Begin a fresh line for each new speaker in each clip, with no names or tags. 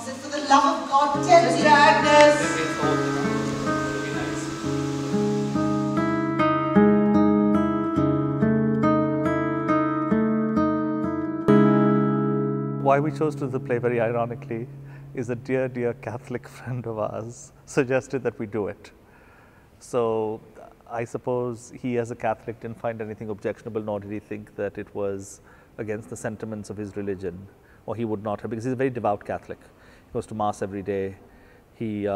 says, for the love of God, tell me. Agnes.
Why we chose to do the play, very ironically, is a dear, dear Catholic friend of ours suggested that we do it. So I suppose he, as a Catholic, didn't find anything objectionable, nor did he think that it was against the sentiments of his religion, or he would not have, because he's a very devout Catholic. He goes to Mass every day. He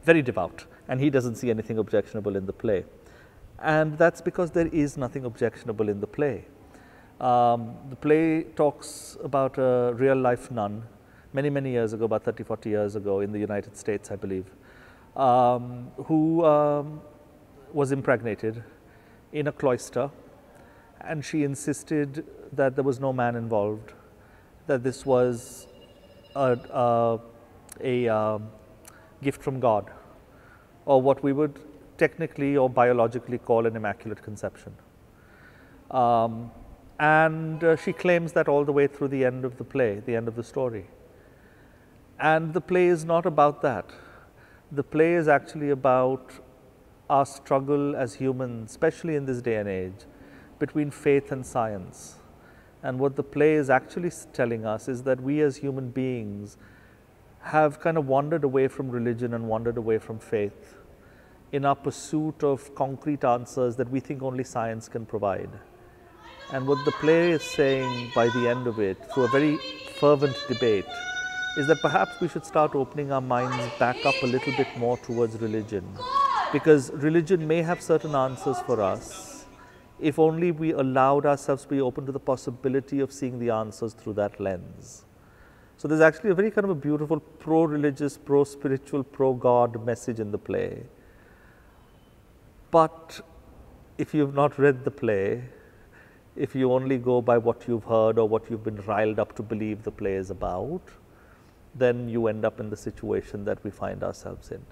very devout, and he doesn't see anything objectionable in the play. And that's because there is nothing objectionable in the play. The play talks about a real-life nun, many, many years ago, about 30, 40 years ago, in the United States, I believe, who was impregnated in a cloister, and she insisted that there was no man involved, that this was a gift from God, or what we would technically or biologically call an immaculate conception. She claims that all the way through the end of the play, the end of the story. And the play is not about that. The play is actually about our struggle as humans, especially in this day and age, between faith and science. And what the play is actually telling us is that we as human beings have kind of wandered away from religion and wandered away from faith in our pursuit of concrete answers that we think only science can provide. And what the play is saying by the end of it, through a very fervent debate, is that perhaps we should start opening our minds back up a little bit more towards religion. Because religion may have certain answers for us, if only we allowed ourselves to be open to the possibility of seeing the answers through that lens. So there's actually a very kind of a beautiful pro-religious, pro-spiritual, pro-God message in the play. But if you've not read the play, if you only go by what you've heard or what you've been riled up to believe the play is about, then you end up in the situation that we find ourselves in.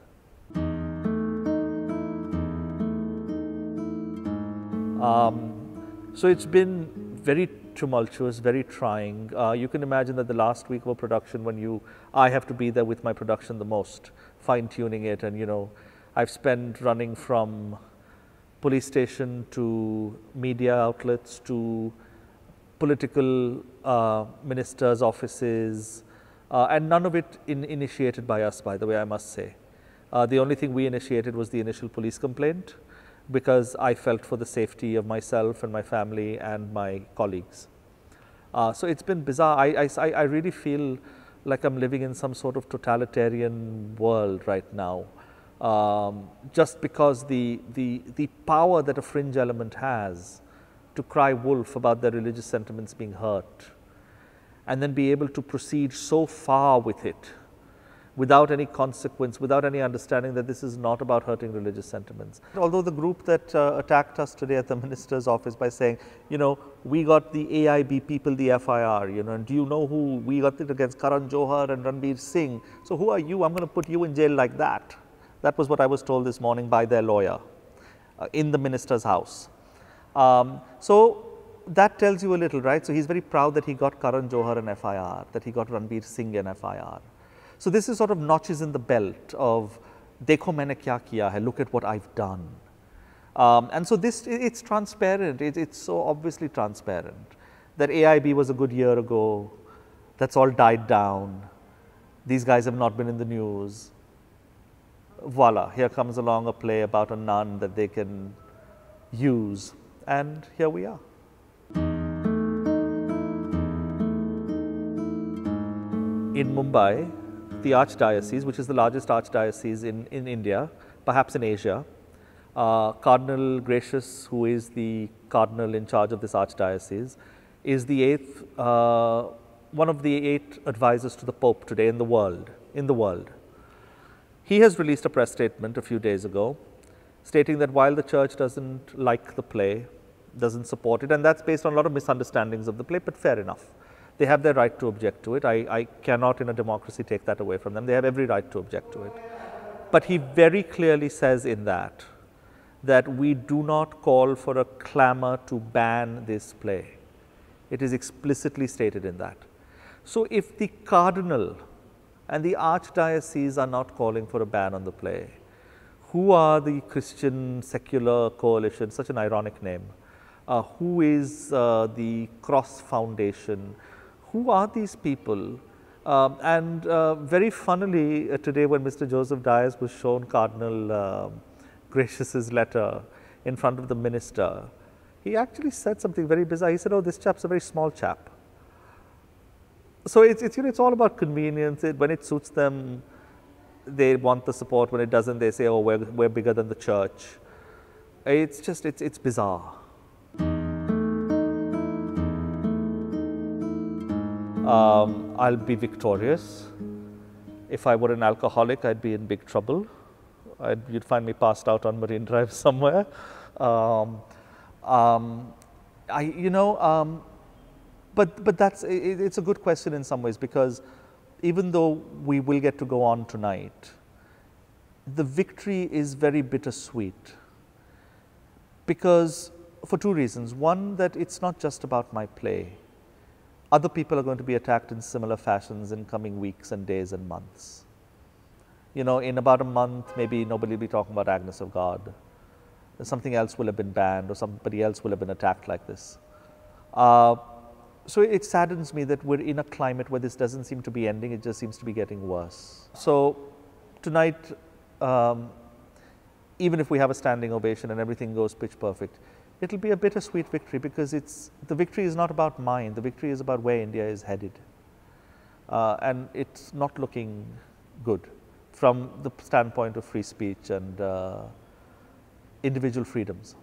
So it's been very tumultuous, very trying. You can imagine that the last week of a production, when I have to be there with my production the most, fine-tuning it, and I've spent running from police station to media outlets to political ministers' offices, and none of it initiated by us, by the way, I must say. The only thing we initiated was the initial police complaint, because I felt for the safety of myself and my family and my colleagues. So it's been bizarre. I really feel like I'm living in some sort of totalitarian world right now. Just because the power that a fringe element has to cry wolf about their religious sentiments being hurt, and then be able to proceed so far with it without any consequence, without any understanding that this is not about hurting religious sentiments. Although the group that attacked us today at the minister's office by saying, we got the AIB people the FIR, and do you know who? We got it against Karan Johar and Ranbir Singh. So who are you? I'm going to put you in jail like that. That was what I was told this morning by their lawyer in the minister's house. So that tells you a little, right? So he's very proud that he got Karan Johar an FIR, that he got Ranbir Singh an FIR. So this is sort of notches in the belt of, dekho maine kya kiya hai, look at what I've done. And so it's transparent, it's so obviously transparent. That AIB was a good year ago, that's all died down. These guys have not been in the news. Voila, here comes along a play about a nun that they can use, and here we are. In Mumbai, the archdiocese, which is the largest archdiocese in India, perhaps in Asia, Cardinal Gracious, who is the cardinal in charge of this archdiocese, is the one of the 8 advisors to the Pope today in the world. He has released a press statement a few days ago, stating that while the church doesn't like the play, doesn't support it, and that's based on a lot of misunderstandings of the play, but fair enough. They have their right to object to it. I cannot in a democracy take that away from them. They have every right to object to it. But he very clearly says in that we do not call for a clamor to ban this play. It is explicitly stated in that. So if the cardinal and the archdiocese are not calling for a ban on the play. Who are the Christian Secular Coalition, such an ironic name? Who is the Cross Foundation? Who are these people? And very funnily, today when Mr. Joseph Dias was shown Cardinal Gracious's letter in front of the minister, he actually said something very bizarre. He said, oh, this chap's a very small chap. So it's all about convenience. When it suits them, they want the support. When it doesn't, they say, oh, we're bigger than the church. It's bizarre. I'll be victorious. If I were an alcoholic, I'd be in big trouble. You'd find me passed out on Marine Drive somewhere. But it's a good question in some ways, because even though we will get to go on tonight, the victory is very bittersweet, because for two reasons. One, that it's not just about my play. Other people are going to be attacked in similar fashions in coming weeks and days and months. You know, in about a month, maybe nobody will be talking about Agnes of God. Something else will have been banned, or somebody else will have been attacked like this. So it saddens me that we're in a climate where this doesn't seem to be ending, it just seems to be getting worse. So tonight, even if we have a standing ovation and everything goes pitch perfect, it'll be a bittersweet victory, because the victory is not about mine, the victory is about where India is headed. And it's not looking good from the standpoint of free speech and individual freedoms.